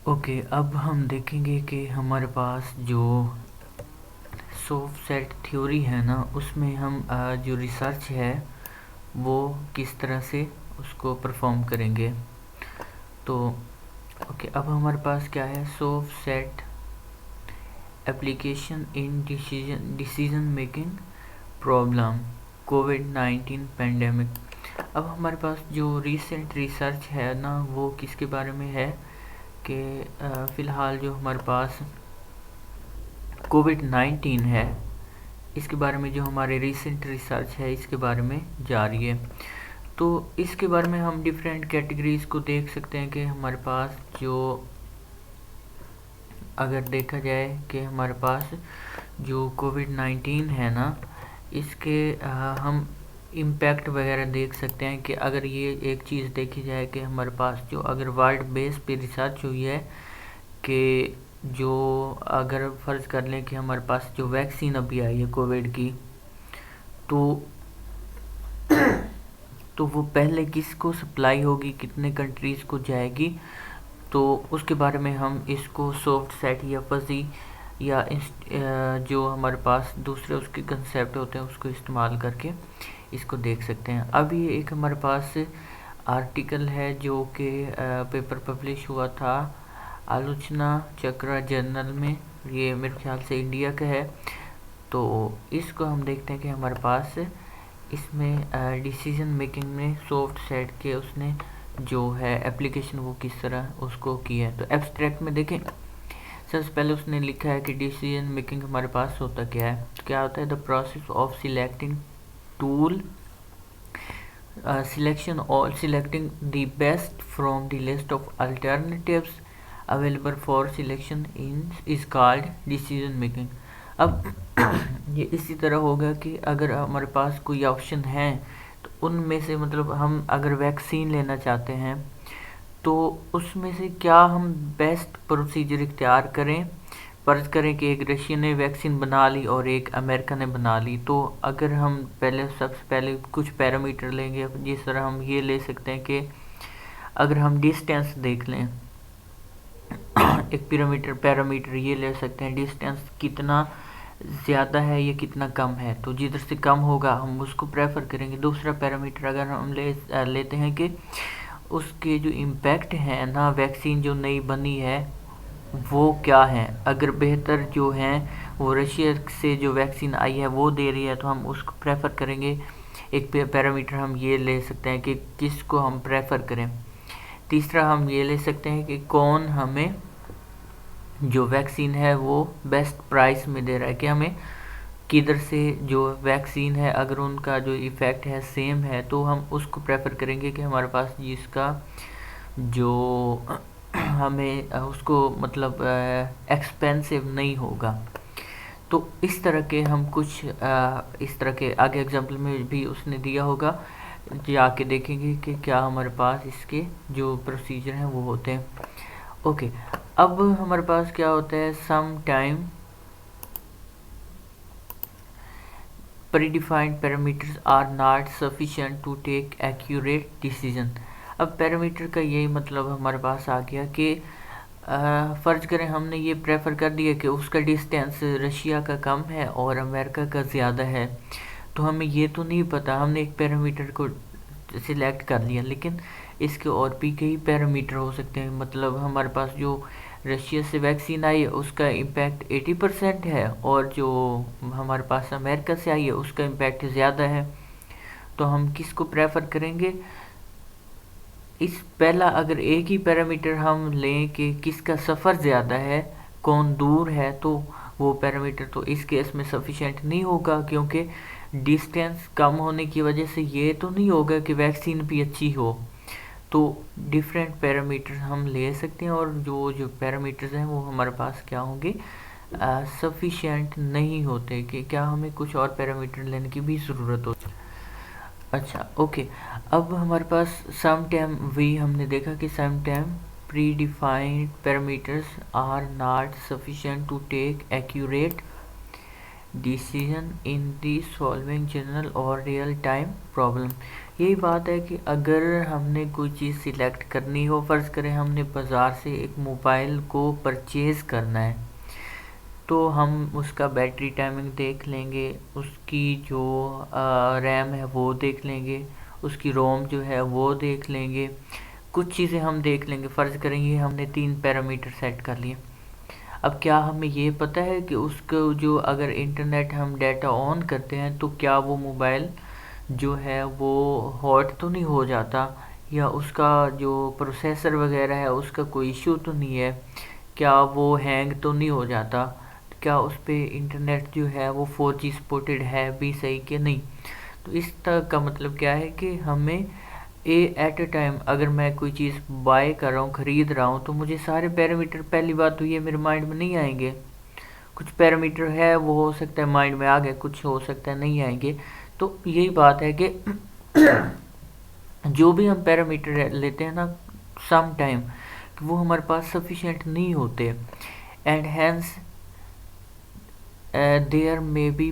Okay, अब हम देखेंगे कि हमारे पास जो सॉफ्ट सेट थ्योरी है ना, उसमें हम जो रिसर्च है वो किस तरह से उसको परफॉर्म करेंगे। तो ओके, अब हमारे पास क्या है, soft set application in decision making problem covid pandemic. अब हमारे पास जो रिसेंट रिसर्च है ना, वो किसके बारे में है कि फ़िलहाल जो हमारे पास कोविड-19 है, इसके बारे में जो हमारे रिसेंट रिसर्च है इसके बारे में जारी है। तो इसके बारे में हम डिफरेंट कैटेगरीज को देख सकते हैं कि हमारे पास जो, अगर देखा जाए कि हमारे पास जो कोविड-19 है ना, इसके हम इम्पैक्ट वगैरह देख सकते हैं कि अगर ये एक चीज़ देखी जाए कि हमारे पास जो अगर वर्ल्ड बेस पे रिसर्च हुई है कि जो, अगर फ़र्ज़ कर लें कि हमारे पास जो वैक्सीन अभी आई है कोविड की, तो तो वो पहले किसको सप्लाई होगी, कितने कंट्रीज़ को जाएगी, तो उसके बारे में हम इसको सॉफ्ट सेट या फजी या जो हमारे पास दूसरे उसके कंसेप्ट होते हैं उसको इस्तेमाल करके इसको देख सकते हैं। अभी एक हमारे पास आर्टिकल है जो कि पेपर पब्लिश हुआ था आलोचना चक्र जर्नल में, ये मेरे ख्याल से इंडिया का है। तो इसको हम देखते हैं कि हमारे पास इसमें डिसीजन मेकिंग में सॉफ्ट सेट के उसने जो है एप्लीकेशन वो किस तरह उसको की है। तो एब्स्ट्रैक्ट में देखें, सबसे पहले उसने लिखा है कि डिसीजन मेकिंग हमारे पास होता क्या है। तो क्या होता है, the process of selecting tool selection और selecting the best from the list of alternatives available for selection in is called decision making. अब ये इसी तरह होगा कि अगर हमारे पास कोई ऑप्शन है तो उनमें से, मतलब हम अगर वैक्सीन लेना चाहते हैं तो उसमें से क्या हम बेस्ट प्रोसीजर इख्तियार करें। फ़र्ज़ करें कि एक रशिया ने वैक्सीन बना ली और एक अमेरिका ने बना ली, तो अगर हम पहले सबसे पहले कुछ पैरामीटर लेंगे, जिस तरह हम ये ले सकते हैं कि अगर हम डिस्टेंस देख लें, एक पैरामीटर ये ले सकते हैं, डिस्टेंस कितना ज़्यादा है या कितना कम है, तो जिधर से कम होगा हम उसको प्रेफर करेंगे। दूसरा पैरामीटर अगर हम लेते हैं कि उसके जो इम्पैक्ट है ना, वैक्सीन जो नई बनी है वो क्या है। अगर बेहतर जो है वो रशिया से जो वैक्सीन आई है वो दे रही है तो हम उसको प्रेफर करेंगे। एक पैरामीटर हम ये ले सकते हैं कि किसको हम प्रेफर करें। तीसरा हम ये ले सकते हैं कि कौन हमें जो वैक्सीन है वो बेस्ट प्राइस में दे रहा है, कि हमें किधर से जो वैक्सीन है अगर उनका जो इफ़ेक्ट है सेम है तो हम उसको प्रेफर करेंगे कि हमारे पास जिसका जो हमें उसको मतलब एक्सपेंसिव नहीं होगा। तो इस तरह के हम कुछ इस तरह के आगे एग्जाम्पल में भी उसने दिया होगा, जाके देखेंगे कि क्या हमारे पास इसके जो प्रोसीजर हैं वो होते हैं। ओके, अब हमारे पास क्या होता है, some time predefined parameters are not sufficient to take accurate decision। अब पैरामीटर का यही मतलब हमारे पास आ गया कि फ़र्ज करें हमने ये प्रेफर कर दिया कि उसका डिस्टेंस रशिया का कम है और अमेरिका का ज़्यादा है, तो हमें ये तो नहीं पता, हमने एक पैरामीटर को सिलेक्ट कर लिया, लेकिन इसके और भी कई पैरामीटर हो सकते हैं। मतलब हमारे पास जो रशिया से वैक्सीन आई है उसका इम्पैक्ट 80% है और जो हमारे पास अमेरिका से आई है उसका इम्पैक्ट ज़्यादा है, तो हम किसको प्रेफर करेंगे। इस पहला अगर एक ही पैरामीटर हम लें कि किसका सफ़र ज़्यादा है, कौन दूर है, तो वो पैरामीटर तो इस केस में सफिशेंट नहीं होगा, क्योंकि डिस्टेंस कम होने की वजह से ये तो नहीं होगा कि वैक्सीन भी अच्छी हो। तो डिफरेंट पैरामीटर्स हम ले सकते हैं और जो जो पैरामीटर्स हैं वो हमारे पास क्या होंगे, सफिशेंट नहीं होते, कि क्या हमें कुछ और पैरामीटर लेने की भी ज़रूरत होती है। अच्छा ओके, अब हमारे पास सम टाइम भी हमने देखा कि some time predefined parameters are not sufficient to take accurate decision in the solving general और रियल टाइम प्रॉब्लम। यही बात है कि अगर हमने कोई चीज़ सिलेक्ट करनी हो, फ़र्ज़ करें हमने बाज़ार से एक मोबाइल को परचेज़ करना है, तो हम उसका बैटरी टाइमिंग देख लेंगे, उसकी जो रैम है वो देख लेंगे, उसकी रोम जो है वो देख लेंगे, कुछ चीज़ें हम देख लेंगे। फ़र्ज़ करेंगे हमने 3 पैरामीटर सेट कर लिए। अब क्या हमें ये पता है कि उसको जो अगर इंटरनेट हम डाटा ऑन करते हैं तो क्या वो मोबाइल जो है वो हॉट तो नहीं हो जाता, या उसका जो प्रोसेसर वगैरह है उसका कोई इशू तो नहीं है, क्या वो हैंग तो नहीं हो जाता, क्या उस पे इंटरनेट जो है वो 4G सपोर्टेड है भी सही कि नहीं। तो इस तरह का मतलब क्या है कि हमें एट अ टाइम अगर मैं कोई चीज़ बाय कर रहा हूँ, ख़रीद रहा हूँ, तो मुझे सारे पैरामीटर, पहली बात तो ये मेरे माइंड में नहीं आएंगे। कुछ पैरामीटर है वो हो सकता है माइंड में आ गए, कुछ हो सकता है नहीं आएंगे। तो यही बात है कि जो भी हम पैरामीटर लेते हैं ना, सम टाइम वो हमारे पास सफिशिएंट नहीं होते, and hence there may be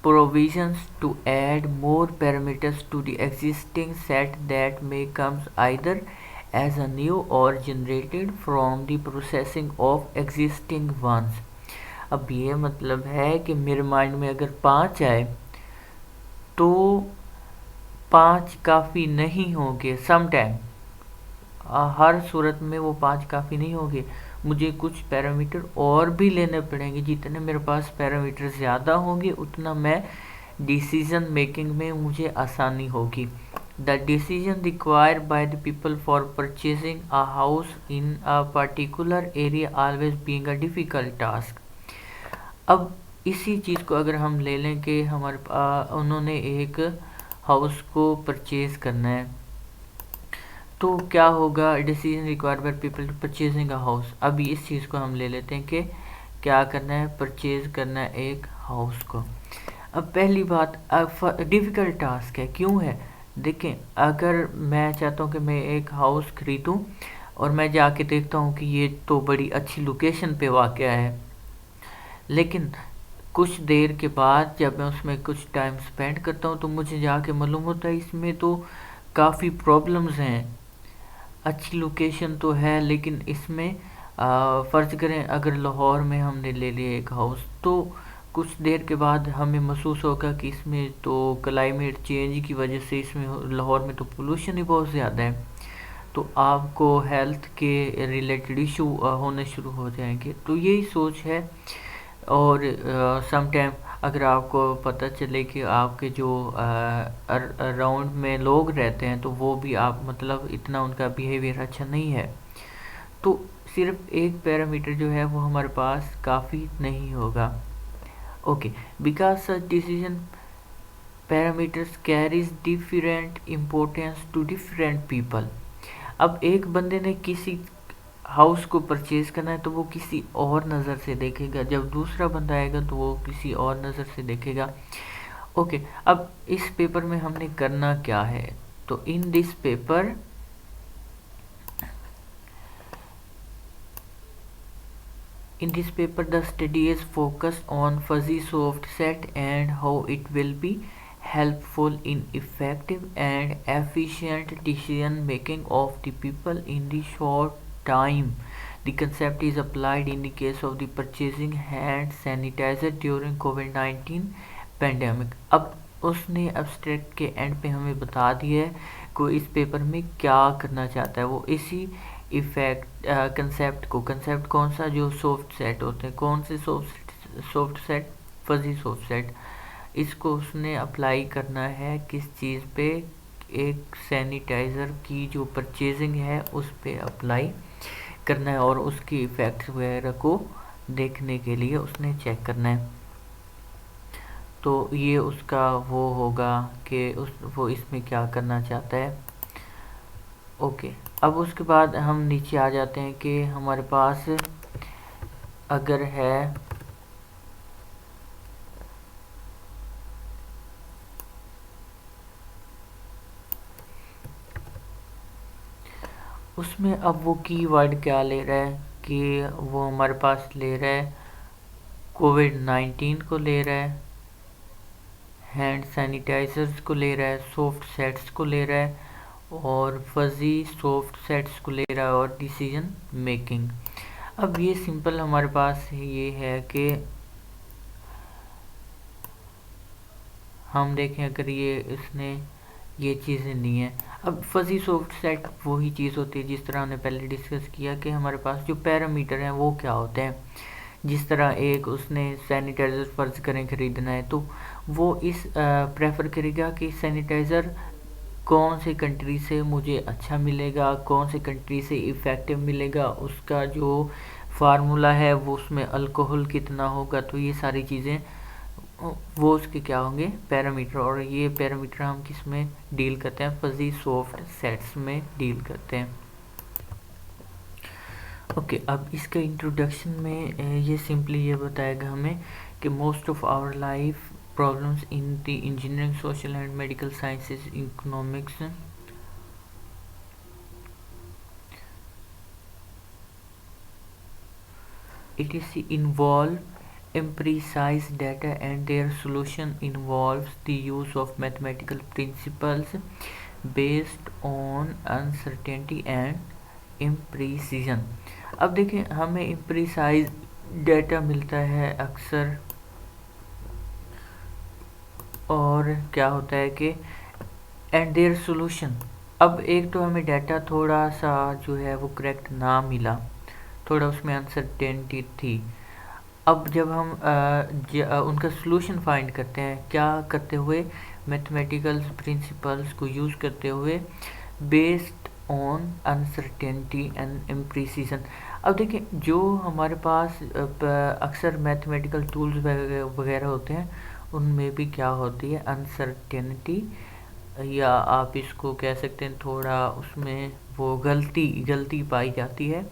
provisions to add more parameters to the existing set that may comes either as a new or generated from the processing of existing ones। अब ये मतलब है कि मेरे माइंड में अगर 5 आए तो 5 काफ़ी नहीं होंगे, सम टाइम हर सूरत में वो 5 काफ़ी नहीं होंगे, मुझे कुछ पैरामीटर और भी लेने पड़ेंगे। जितने मेरे पास पैरामीटर ज़्यादा होंगे उतना मैं डिसीजन मेकिंग में मुझे आसानी होगी। The decision required by the people for purchasing a house in a particular area always being a difficult task. अब इसी चीज़ को अगर हम ले लें कि हमारे उन्होंने एक हाउस को परचेज़ करना है, तो क्या होगा, decision required by people to purchasing a house. अभी इस चीज़ को हम ले लेते हैं कि क्या करना है, परचेज करना है एक हाउस को। अब पहली बात डिफ़िकल्ट टास्क है, क्यों है? देखें, अगर मैं चाहता हूँ कि मैं एक हाउस ख़रीदूँ और मैं जाके देखता हूँ कि ये तो बड़ी अच्छी लोकेशन पे वाक़या है, लेकिन कुछ देर के बाद जब मैं उसमें कुछ टाइम स्पेंड करता हूँ तो मुझे जाके मालूम होता है इसमें तो काफ़ी प्रॉब्लम्स हैं। अच्छी लोकेशन तो है लेकिन इसमें फ़र्ज़ करें अगर लाहौर में हमने ले लिया एक हाउस, तो कुछ देर के बाद हमें महसूस होगा कि इसमें तो क्लाइमेट चेंज की वजह से इसमें लाहौर में तो पोल्यूशन ही बहुत ज़्यादा है, तो आपको हेल्थ के रिलेटेड इशू होने शुरू हो जाएंगे। तो यही सोच है। और सम टाइम अगर आपको पता चले कि आपके जो अराउंड में लोग रहते हैं तो वो भी आप मतलब इतना उनका बिहेवियर अच्छा नहीं है, तो सिर्फ एक पैरामीटर जो है वो हमारे पास काफ़ी नहीं होगा। Okay, because such decision parameters carries different importance to different people. अब एक बंदे ने किसी हाउस को परचेज़ करना है तो वो किसी और नज़र से देखेगा, जब दूसरा बंदा आएगा तो वो किसी और नज़र से देखेगा। ओके, अब इस पेपर में हमने करना क्या है, तो in this paper the study is focused on fuzzy soft set and how it will be helpful in effective and efficient decision making of the people in the short time. The concept is applied in the case of the purchasing hand sanitizer during COVID-19 pandemic। अब उसने abstract के and पे हमें बता दिया है को इस पेपर में क्या करना चाहता है। वो इसी इफेक्ट कंसेप्ट को, कंसेप्ट कौन सा, जो सॉफ्ट सेट होते हैं, कौन से soft set, fuzzy soft set, इसको उसने अप्लाई करना है किस चीज़ पे, एक सैनिटाइज़र की जो परचेजिंग है उस पे अप्लाई करना है और उसकी इफ़ेक्ट्स वगैरह को देखने के लिए उसने चेक करना है। तो ये उसका वो होगा कि वो इसमें क्या करना चाहता है। ओके, अब उसके बाद हम नीचे आ जाते हैं कि हमारे पास अगर है उसमें, अब वो कीवर्ड क्या ले रहा है कि वो हमारे पास ले रहा है कोविड-19 को ले रहा हैंड सैनिटाइजर्स को ले रहा है, सॉफ्ट सेट्स को ले रहा है, और फजी सॉफ्ट सेट्स को ले रहा है, और डिसीजन मेकिंग। अब ये सिंपल हमारे पास ये है कि हम देखें अगर ये इसने ये चीज़ें नहीं है। अब फजी सॉफ्ट सेट वही चीज़ होती है जिस तरह हमने पहले डिस्कस किया कि हमारे पास जो पैरामीटर हैं वो क्या होते हैं। जिस तरह एक उसने सैनिटाइज़र फ़र्ज़ करें ख़रीदना है, तो वो इस प्रेफर करेगा कि सैनिटाइज़र कौन से कंट्री से मुझे अच्छा मिलेगा, कौन से कंट्री से इफ़ेक्टिव मिलेगा, उसका जो फार्मूला है वो उसमें अल्कोहल कितना होगा। तो ये सारी चीज़ें वो उसके क्या होंगे, पैरामीटर। और ये पैरामीटर हम किस में डील करते हैं, फजी सॉफ्ट सेट्स में डील करते हैं। ओके, अब इसका इंट्रोडक्शन में ये सिंपली ये बताएगा हमें कि most of our life problems in the engineering, social and medical sciences, economics, it is involve imprecise data and their solution involves the use of mathematical principles based on uncertainty and imprecision। अब देखें हमें imprecise data मिलता है अक्सर, और क्या होता है कि एंड देयर सोल्यूशन। अब एक तो हमें डाटा थोड़ा सा जो है वो करेक्ट ना मिला, थोड़ा उसमें अनसर्टेनिटी थी। अब जब हम उनका सोल्यूशन फाइंड करते हैं, क्या करते हुए, मैथमेटिकल प्रिंसिपल्स को यूज़ करते हुए, बेस्ड ऑन अनसर्टेनिटी एंड इम्प्रिसिजन। अब देखिए जो हमारे पास अक्सर मैथमेटिकल टूल्स वगैरह होते हैं उनमें भी क्या होती है, अनसर्टेनिटी, या आप इसको कह सकते हैं थोड़ा उसमें वो गलती पाई जाती है।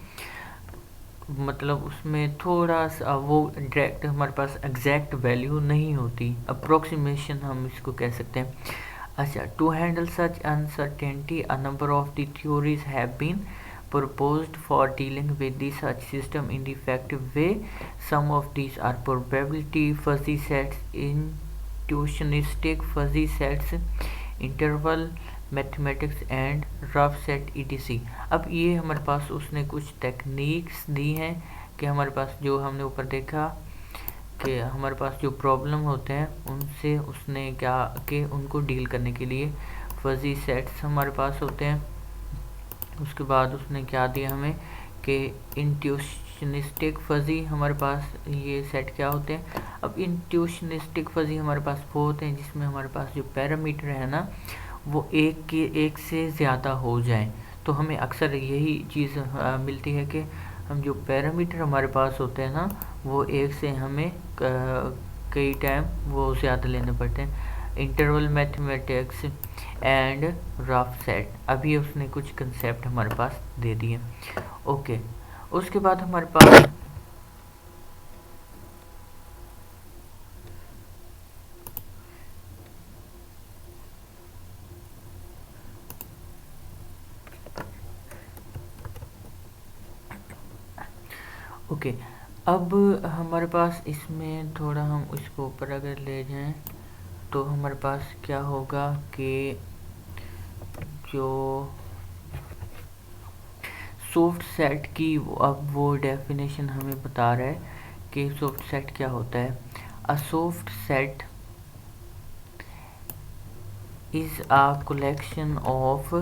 मतलब उसमें थोड़ा सा वो डायरेक्ट हमारे पास एग्जैक्ट वैल्यू नहीं होती, अप्रोक्सीमेशन हम इसको कह सकते हैं। अच्छा, to handle such uncertainty a number of the theories have been proposed for dealing with the such system in the effective way. Some of these are probability fuzzy sets, intuitionistic fuzzy sets, interval mathematics and rough set etc। अब ये हमारे पास उसने कुछ techniques दी हैं कि हमारे पास जो हमने ऊपर देखा कि हमारे पास जो प्रॉब्लम होते हैं उनसे उसने क्या कि उनको डील करने के लिए फजी सेट्स हमारे पास होते हैं। उसके बाद उसने क्या दिया हमें कि इंट्यूशनिस्टिक फजी हमारे पास ये सेट क्या होते हैं। अब इंट्यूशनिस्टिक फजी हमारे पास वो होते हैं जिसमें हमारे पास जो पैरामीटर है ना वो एक से ज़्यादा हो जाए। तो हमें अक्सर यही चीज़ मिलती है कि हम जो पैरामीटर हमारे पास होते हैं ना वो एक से हमें कई टाइम वो ज़्यादा लेने पड़ते हैं। Interval mathematics and rough set, अभी उसने कुछ कंसेप्ट हमारे पास दे दिए। ओके, उसके बाद हमारे पास ओके अब हमारे पास इसमें थोड़ा हम इसको ऊपर अगर ले जाएं तो हमारे पास क्या होगा कि जो सॉफ्ट सेट की अब वो डेफिनेशन हमें बता रहा है कि सॉफ्ट सेट क्या होता है। A soft set is a collection of,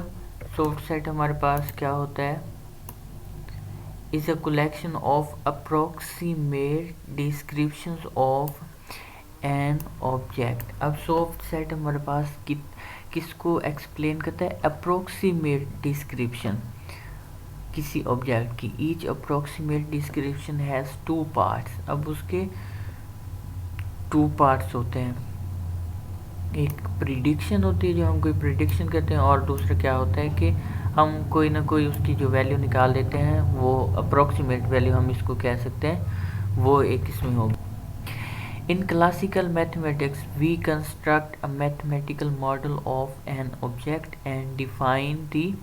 soft set हमारे पास क्या होता है, is a collection of approximate descriptions of an object। अब सॉफ्ट सेट हमारे पास किसको एक्सप्लेन करता है, अप्रोक्सीमेट डिस्क्रिप्शन किसी ऑब्जेक्ट की। Each approximate description has two parts. अब उसके टू पार्ट्स होते हैं, एक प्रिडिक्शन होती है जो हम कोई प्रिडिक्शन करते हैं, और दूसरा क्या होता है कि हम कोई ना कोई उसकी जो वैल्यू निकाल देते हैं, वो अप्रोक्सीमेट वैल्यू हम इसको कह सकते हैं, वो एक इसमें होगी। In classical mathematics we construct a mathematical model of an object and define the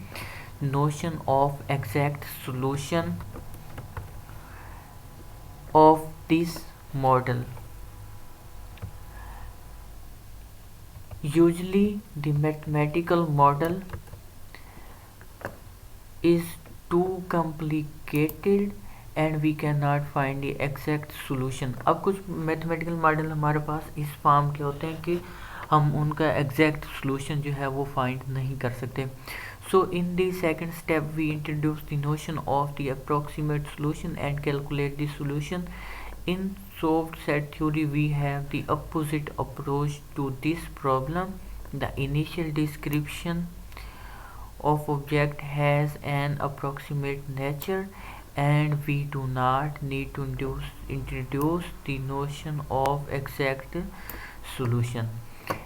notion of exact solution of this model. Usually the mathematical model is too complicated and we cannot find the exact solution. अब कुछ mathematical model हमारे पास इस form के होते हैं कि हम उनका एग्जैक्ट सॉल्यूशन जो है वो फाइंड नहीं कर सकते. So in the second step we introduce the notion of the approximate solution and calculate the solution. In soft set theory we have the opposite approach to this problem. The initial description of object has an approximate nature and we do not need to introduce the notion of exact solution.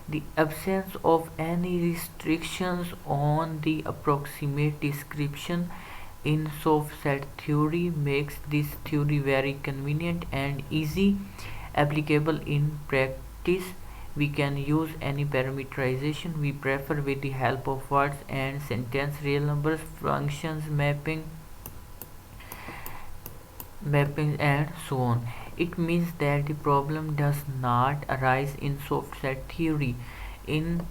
The absence of any restrictions on the approximate description in soft set theory makes this theory very convenient and easy applicable in practice. We can use any parameterization we prefer with the help of words and sentence, real numbers, functions, mapping and so on. It means that the problem does not arise in soft set theory. In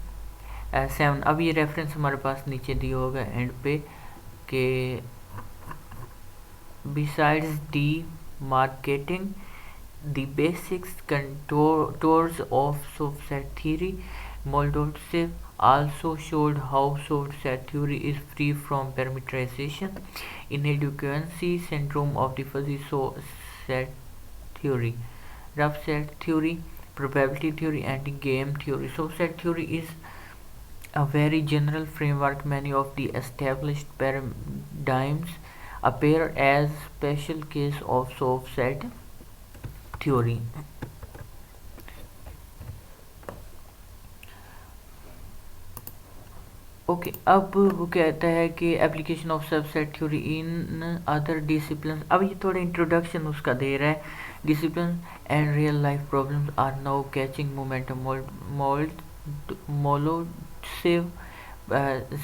7 अब ये reference हमारे पास नीचे दिया होगा and पे के besides demarcating the basic contours of soft set theory, Moldovtsev also showed how soft set theory is free from parameterization. Inadequacy syndrome of the fuzzy set theory, rough set theory, probability theory and game theory. Soft set theory is a very general framework. Many of the established paradigms appear as special case of soft set theory. Okay अब वो कहता है कि application of subset theory in other discipline. अब ये थोड़ा introduction उसका दे रहा है. Discipline and real life problems are now catching momentum. Molodtsov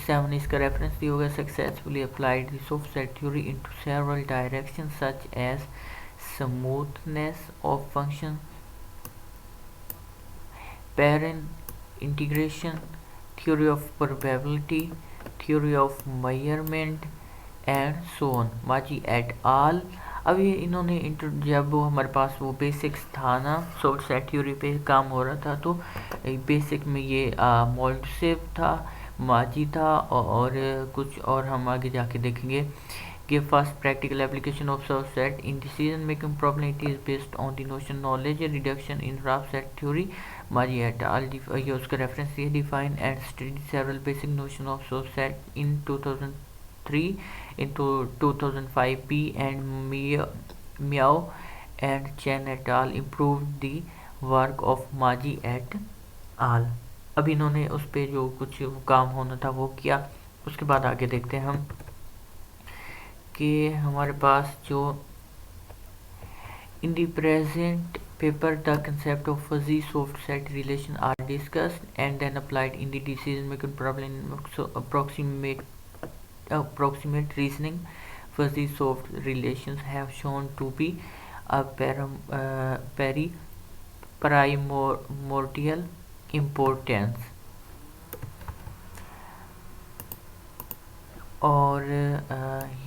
7 इसका रेफरेंस दिया होगा. Successfully applied the soft set theory into several direction such as smoothness of function, parent integration, theory of probability, theory of measurement and so on. माजी eight आल. अब ये इन्होंने जब वो हमारे पास वो बेसिक्स था ना सोर्ट सेट थ्योरी पे काम हो रहा था तो बेसिक में ये मोल्डसेव था, माजी था और कुछ और हम आगे जाके देखेंगे कि first practical application of sort set in decision making problem. It is based on the notion knowledge reduction in rough set theory. Maji et al. ये उसका रेफरेंस ये define and study several basic notion of source set in 2003. In 2005 P and Miao and Chen et al. Improved the work of Maji et al. अब इन्होंने उस पे जो कुछ काम होना था वो किया. उसके बाद आगे देखते हैं हम कि हमारे पास जो in the present paper the concept of fuzzy soft set relation are discussed and then applied in the decision making problem. So approximate reasoning. Fuzzy soft relations have shown to be a primordial importance. और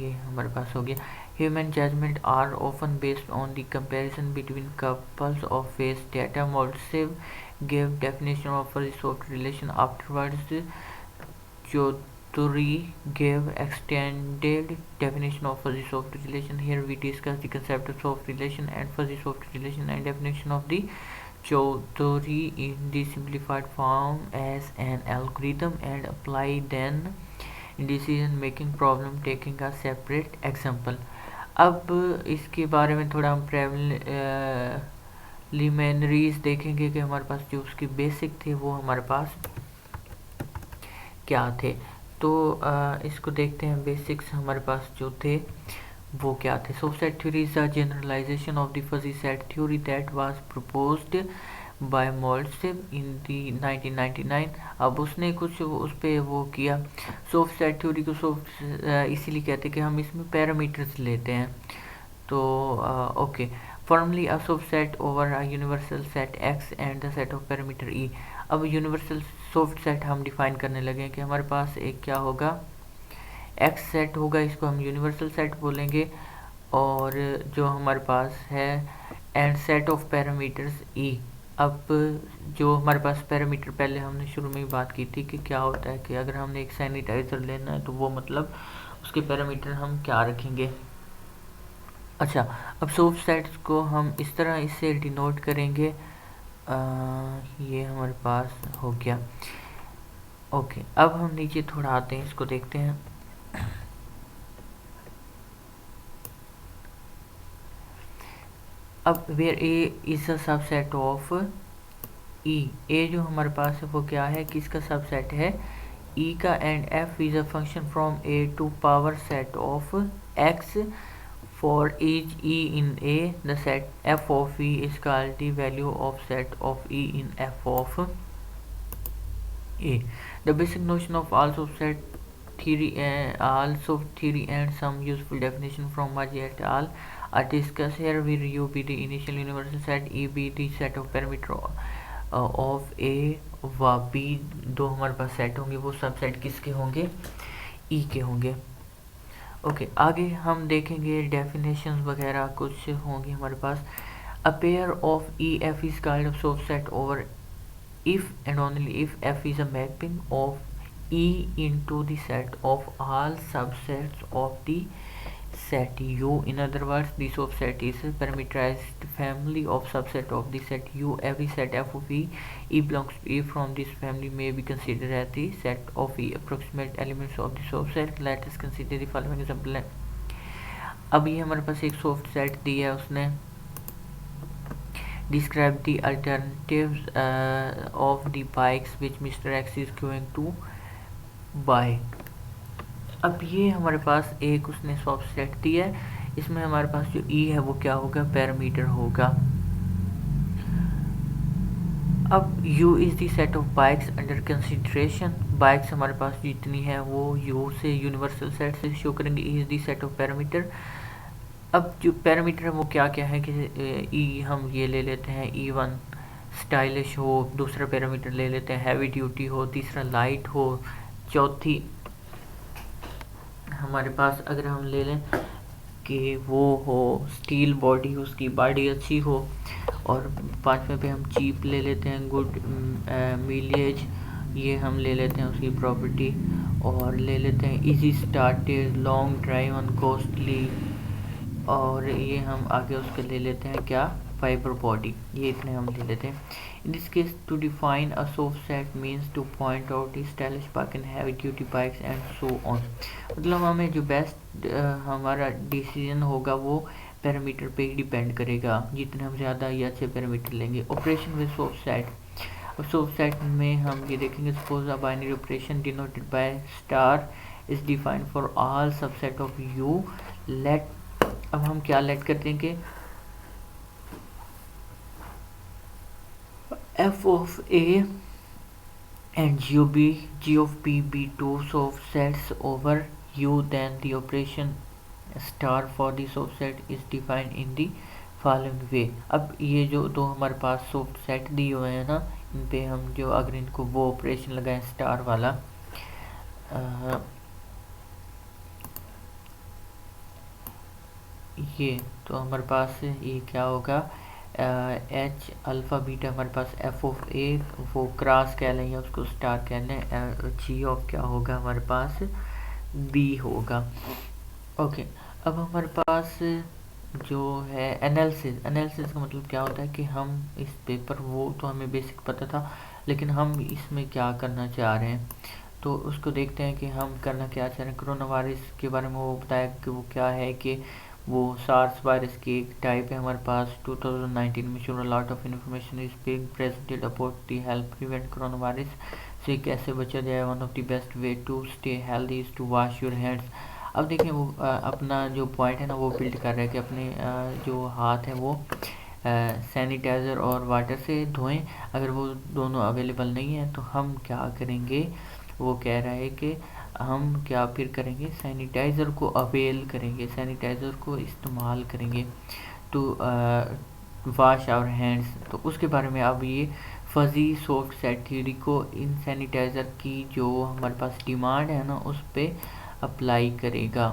ये हमारे पास हो गया. Human judgment are often based on the comparison between couples of face data. Moldsev gave definition of fuzzy soft relation. Afterwards, Chaudhuri gave extended definition of fuzzy soft relation. Here we discuss the concept of soft relation and fuzzy soft relation and definition of the Chaudhuri in the simplified form as an algorithm and apply then decision making problem taking a separate example. अब इसके बारे में थोड़ा हम preliminaries देखेंगे कि हमारे पास जो उसके बेसिक थे वो हमारे पास क्या थे. तो इसको देखते हैं. बेसिक्स हमारे पास जो थे वो क्या थे. Soft set theory is a generalisation of the fuzzy set theory that was proposed by Molodtsov in the 1999. अब उसने कुछ उस पर वो किया. सोफ्ट सेट थ्योरी को सोफ्ट इसीलिए कहते हैं कि हम इसमें पैरामीटर्स लेते हैं. तो okay. Formally a soft set over a universal set X and the set of parameter E. अब यूनिवर्सल सॉफ्ट सेट हम डिफाइन करने लगे हैं कि हमारे पास एक क्या होगा, एक्स सेट होगा, इसको हम यूनिवर्सल सेट बोलेंगे, और जो हमारे पास है एंड सेट ऑफ पैरामीटर्स ई। अब जो हमारे पास पैरामीटर पहले हमने शुरू में ही बात की थी कि क्या होता है कि अगर हमने एक सैनिटाइज़र लेना है तो वो मतलब उसके पैरामीटर हम क्या रखेंगे। अच्छा, अब सॉफ्ट सेट्स को हम इस तरह इससे डिनोट करेंगे, ये हमारे पास हो गया। ओके, अब हम नीचे थोड़ा आते हैं, इसको देखते हैं। अब where A is a subset of E, A जो हमारे पास है वो क्या है, किसका सबसेट है, ई का, and F is a function from A to power set of X for each E in A, the set F of E is called the value of set of E in F of A. The basic notion of also set theory and some useful definition from Maji et al. are discussed here. Where U be the initial universal set, E be the set of parameter of A व B दो हमारे पास set होंगे, वो सब set किसके होंगे, E के होंगे। ओके, आगे हम देखेंगे डेफिनेशंस वगैरह कुछ होंगे हमारे पास। A pair of E F is called a subset over if and only if F is a mapping of E into the set of all subsets of the set U. In other words, the subset is a parameterized family of subset of the set U. Every set F of E belongs to E from this family may be considered as the set of E. Approximate elements of the subset. Let us consider the following example. अब ये हमारे पास एक soft set दिया है, उसने describe the alternatives of the bikes which Mr. X is going to buy. अब ये हमारे पास एक उसने सॉफ्ट सेट दिया है, इसमें हमारे पास जो ई है वो क्या होगा, पैरामीटर होगा। अब U is the set of bikes under consideration, bikes हमारे पास जितनी है वो U से यूनिवर्सल सेट से शो करेंगे। E is the set of parameter. अब जो पैरामीटर है वो क्या क्या है कि ई हम ये ले लेते हैं, E1 स्टाइलिश हो, दूसरा पैरामीटर ले लेते हैं हैवी ड्यूटी हो, तीसरा लाइट हो, चौथी हमारे पास अगर हम ले लें कि वो हो स्टील बॉडी, उसकी बॉडी अच्छी हो, और पांचवें पे हम चीप ले लेते हैं, गुड मिलेज, ये हम ले लेते हैं उसकी प्रॉपर्टी, और ले लेते हैं इजी स्टार्टेड, लॉन्ग ड्राइव, अनकॉस्टली, और ये हम आगे उसके ले लेते हैं क्या, फाइबर बॉडी, ये इतने हम ले लेते हैं। In this case, to define a soft set means to point out the stylish bike and heavy duty bikes and so on. मतलब हमें जो बेस्ट हमारा डिसीजन होगा वो पैरामीटर पे ही डिपेंड करेगा, जितने हम ज़्यादा या अच्छे पैरामीटर लेंगे। ऑपरेशन विद सॉफ्ट सेट, अब सॉफ्ट सेट में हम ये देखेंगे, suppose a binary operation denoted by star is defined for all subset of U. Let, अब हम क्या लेट करते हैं कि f of A and g of B be two soft sets over U, then the operation star for the soft set is defined in the following way। अब ये जो दो हमारे पास सॉफ्ट सेट दिए हुए हैं ना, इन पे हम जो अगर इनको वो ऑपरेशन लगाएं स्टार वाला, ये तो हमारे पास ये क्या होगा, एच अल्फ़ा बीटा हमारे पास एफ ऑफ ए, वो क्रॉस कह लें या उसको स्टार कह लें, जी ऑफ क्या होगा हमारे पास, बी होगा। ओके, अब हमारे पास जो है एनालिसिस, एनालिसिस का मतलब क्या होता है कि हम इस पेपर, वो तो हमें बेसिक पता था, लेकिन हम इसमें क्या करना चाह रहे हैं, तो उसको देखते हैं कि हम करना क्या चाह रहे हैं। कोरोना वायरस के बारे में वो बताया कि वो क्या है, कि वो सार्स वायरस की एक टाइप है हमारे पास। 2019 में sure lot of information is being presented about the help prevent corona virus से कैसे बचा जाए। One of the best way to stay healthy is to wash your hands. अब देखें वो अपना जो पॉइंट है ना वो बिल्ड कर रहा है कि अपने जो हाथ है वो सैनिटाइज़र और वाटर से धोएं। अगर वो दोनों अवेलेबल नहीं है तो हम क्या करेंगे, वो कह रहा है कि हम क्या फिर करेंगे, सैनिटाइज़र को अवेल करेंगे, सैनिटाइज़र को इस्तेमाल करेंगे टू वॉश आवर हैंड्स। तो उसके बारे में अब ये फजी सॉफ्ट सेट थ्योरी को इन सैनिटाइज़र की जो हमारे पास डिमांड है ना उस पर अप्लाई करेगा।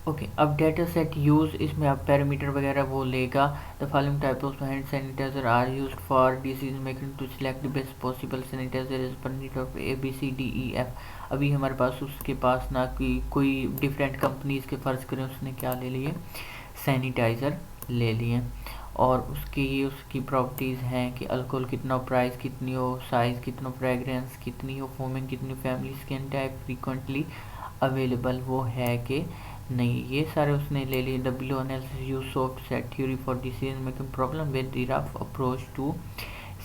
ओके, अब डेटा सेट यूज़, इसमें आप पैरामीटर वगैरह वो लेगा। The following type of hand sanitizer are use for decision making to select the best possible sanitizer is per need of ABCDEF। अभी हमारे पास उसके पास ना कि कोई डिफरेंट कंपनीज के, फ़र्ज़ करें उसने क्या ले लिए, सैनिटाइज़र ले लिए, और उसकी प्रॉपर्टीज़ हैं कि अल्कोहल कितना, प्राइस कितनी हो, साइज़ कितना, फ्रेगरेंस कितनी हो, फोमिंग कितनी, family, skin type, frequently available वो है कि नहीं, ये सारे उसने ले लिए। The below analysis use soft set theory for decision making problem with the rough approach to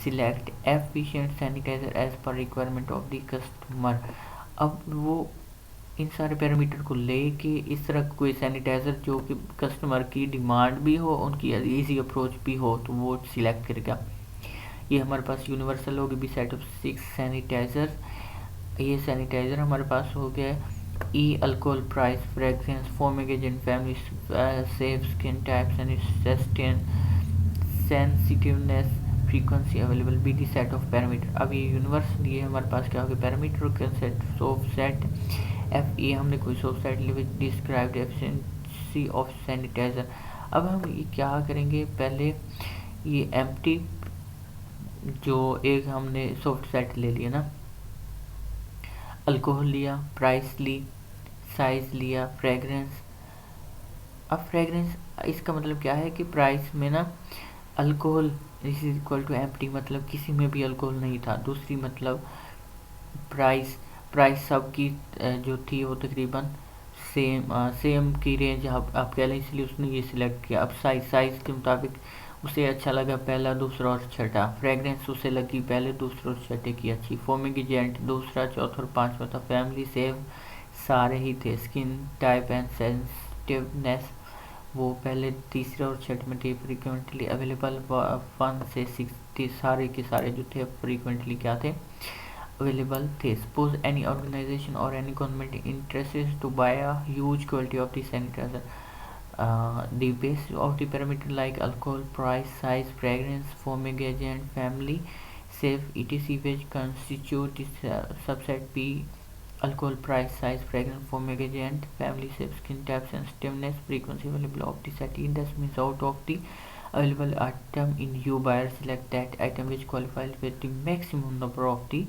select efficient sanitizer as per requirement of the customer. अब वो इन सारे पैरामीटर को लेके इस तरह कोई सैनिटाइज़र जो कि कस्टमर की डिमांड भी हो, उनकी इजी अप्रोच भी हो, तो वो सिलेक्ट करेगा। ये हमारे पास यूनिवर्सल होगी बी सेट ऑफ 6 सैनिटाइज़र। ये सैनिटाइज़र हमारे पास हो गया E alcohol, price, fragrance, foaming agent, family, safe, skin types and sensitiveness, frequency available, be the set of parameter. अब ये यूनिवर्सल, ये हमारे पास क्या हो गया, parameter concept soft set F E, हमने कोई सॉफ्ट सेट लिया डिस्क्राइब्ड एफिशिएंसी ऑफ सैनिटाइजर। अब हम ये क्या करेंगे, पहले ये एम्प्टी जो एक हमने सॉफ्ट सेट ले लिया ना, अल्कोहल लिया, प्राइस ली, साइज लिया, फ्रेगरेंस। अब फ्रेगरेंस इसका मतलब क्या है कि प्राइस में ना alcohol is equal to empty, मतलब किसी में भी अल्कोहल नहीं था। दूसरी मतलब प्राइस सबकी जो थी वो तकरीबन सेम की रेंज आप कह लें, इसलिए उसने ये सिलेक्ट किया। अब साइज़ के मुताबिक उसे अच्छा लगा पहला, दूसरा और छठा। फ्रेगरेंस उसे लगी पहले, दूसरे और छठे की अच्छी। फोमिंग एजेंट दूसरा, चौथा और पांचवा था। फैमिली सेव सारे ही थे। स्किन टाइप एंड सेंसिटिवनेस वो पहले, तीसरे और छठे में थे। फ्रीक्वेंटली अवेलेबल 1 से 60 सारे के सारे जो थे फ्रीक्वेंटली क्या थे, अवेलेबल थे। सपोज एनी ऑर्गेनाइजेशन और any government interested to buy a huge quality of the sanitizer, the basis of the parameter like alcohol, price, size, fragrance, foaming agent, family, safe, etc., which constitute the subset P: alcohol, price, size, fragrance, foaming agent, family, safe, skin type, sensitiveness, frequency available of the set. That means out of the available item in U, buyer select that item which qualifies with the maximum number of the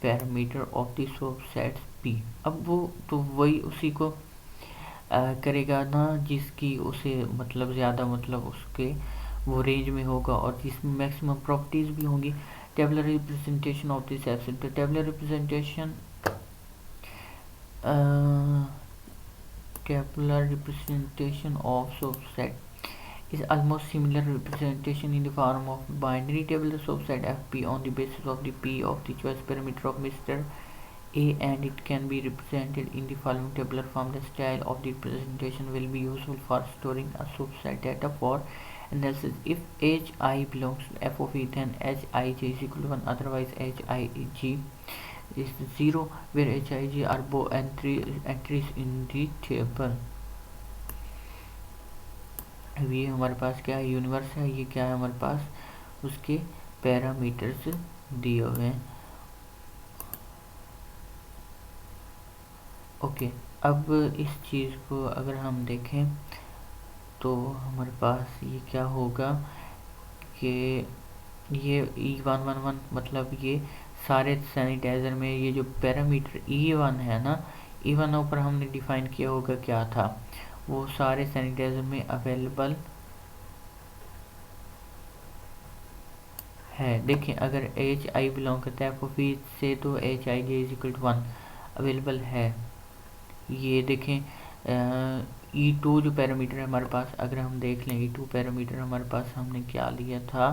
parameter of the subsets P. अब वो तो वही उसी को करेगा ना जिसकी उसे मतलब ज़्यादा, मतलब उसके वो रेंज में होगा और जिसमें मैक्सिमम प्रॉपर्टीज़ भी होंगी। Tabular representation of this absent, तो tabular representation of subset is almost similar representation in the form of binary tabular subset FP on the basis of the P of the choice parameter of Mr. A, and it can be represented in the following tabular form. The style of the representation will be useful for storing a subset data for analysis. If Hi belongs to F of E, then Hij is equal to 1, otherwise Hij is 0, where Hij are both entries in the table. अब ये हमारे पास क्या है, universe है। ये क्या है हमारे पास, उसके पैरामीटर्स दिए हुए हैं। ओके, अब इस चीज़ को अगर हम देखें तो हमारे पास ये क्या होगा कि ये E111 मतलब ये सारे सैनिटाइज़र में ये जो पैरामीटर E1 है ना, E1 ऊपर हमने डिफाइन किया होगा क्या था, वो सारे सैनिटाइज़र में अवेलेबल है। देखें अगर Hi बिलोंग करता है F से तो Hij is equal to 1 available है। ये देखें E2 जो पैरामीटर है हमारे पास, अगर हम देख लें E2 पैरामीटर हमारे पास हमने क्या लिया था,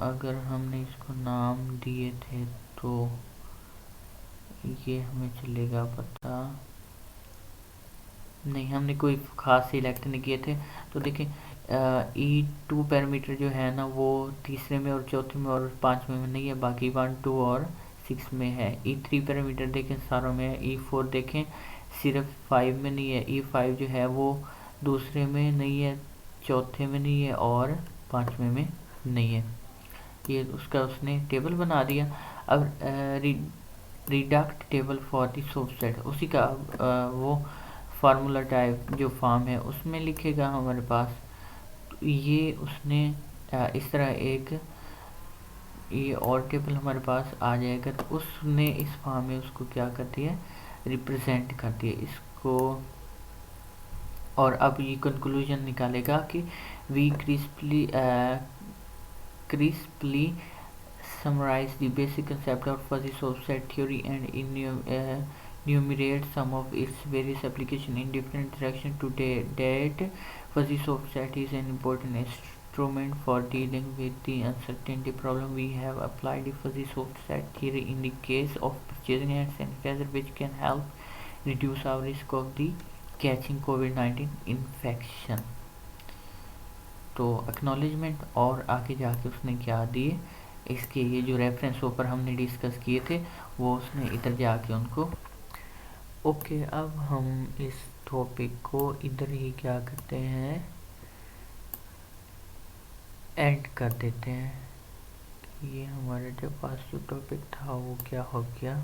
अगर हमने इसको नाम दिए थे तो ये हमें चलेगा पता नहीं, हमने कोई ख़ास सिलेक्ट नहीं किए थे। तो देखें E2 पैरामीटर जो है ना वो तीसरे में और चौथे में और पांचवें में नहीं है, बाकी 1, 2 और 6 में है। E3 पैरामीटर देखें सारों में है। E4 देखें सिर्फ 5 में नहीं है। E5 जो है वो दूसरे में नहीं है, चौथे में नहीं है और 5वें में नहीं है। ये उसका उसने टेबल बना दिया। अब redact table for the subset, उसी का वो फार्मूला टाइप जो फॉर्म है उसमें लिखेगा हमारे पास। तो ये उसने इस तरह एक ये और टेबल हमारे पास आ जाएगा। तो उसने इस फॉर्म में उसको क्या कर दिया, रिप्रेजेंट कर दिया इसको। और अब ये कंक्लूजन निकालेगा कि we crisply summarize the basic concept of fuzzy subset theory and enumerate some of its various applications in different directions. Today, that fuzzy subset is an important instrument for dealing with the uncertainty problem. We have applied the fuzzy subset theory in the case of purchasing hand sanitizer, which can help reduce our risk of the catching COVID-19 infection. तो acknowledgement और आगे जाके उसने क्या दिए, इसके ये जो रेफरेंस ऊपर हमने डिस्कस किए थे वो उसने इधर जाके उनको। ओके, अब हम इस टॉपिक को इधर ही क्या करते हैं, एंड कर देते हैं। ये हमारे जो पास जो टॉपिक था वो क्या हो गया।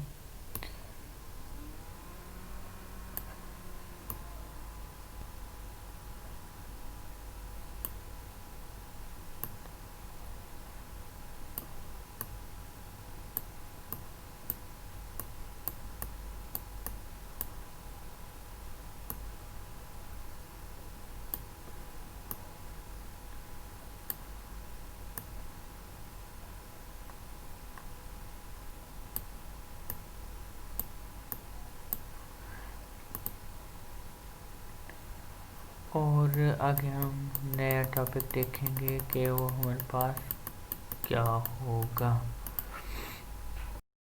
और आगे हम नया टॉपिक देखेंगे कि वो हमारे पास क्या होगा।